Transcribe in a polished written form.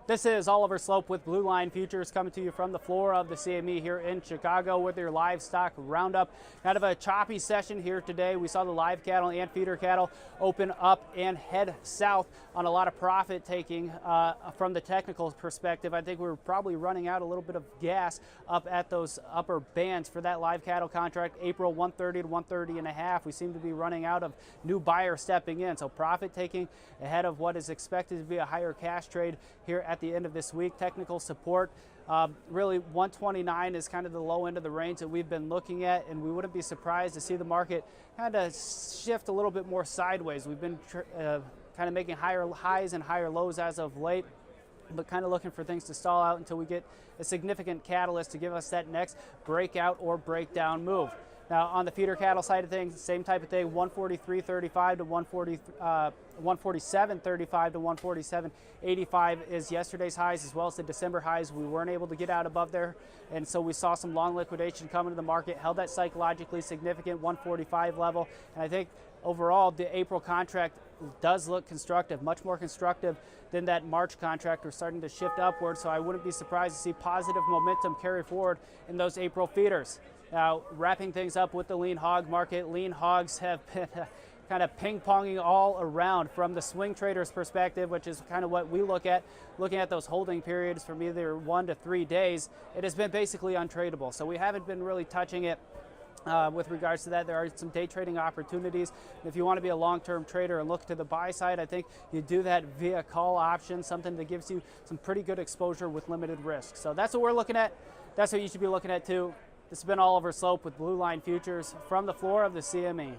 This is Oliver Slope with Blue Line Futures coming to you from the floor of the CME here in Chicago with your livestock roundup. Kind of a choppy session here today. We saw the live cattle and feeder cattle open up and head south on a lot of profit taking from the technical perspective. I think we were probably running out a little bit of gas up at those upper bands for that live cattle contract. April 130 to 130 and a half. We seem to be running out of new buyers stepping in. So profit taking ahead of what is expected to be a higher cash trade here at the end of this week. Technical support, really 129 is kind of the low end of the range that we've been looking at, and we wouldn't be surprised to see the market kind of shift a little bit more sideways. We've been kind of making higher highs and higher lows as of late, but kind of looking for things to stall out until we get a significant catalyst to give us that next breakout or breakdown move. Now, on the feeder cattle side of things, same type of thing, 143.35 to 147.35 to 147.85 is yesterday's highs as well as the December highs. We weren't able to get out above there, and so we saw some long liquidation coming to the market, held that psychologically significant 145 level, and I think overall the April contract does look constructive, much more constructive than that March contract. We're starting to shift upward, so I wouldn't be surprised to see positive momentum carry forward in those April feeders. Now, wrapping things up with the lean hog market, lean hogs have been kind of ping-ponging all around from the swing trader's perspective, which is kind of what we look at, looking at those holding periods from either 1 to 3 days. It has been basically untradeable, so we haven't been really touching it. With regards to that, there are some day trading opportunities. If you want to be a long-term trader and look to the buy side, I think you do that via call option, something that gives you some pretty good exposure with limited risk. So that's what we're looking at. That's what you should be looking at too. This has been Oliver Slope with Blue Line Futures from the floor of the CME.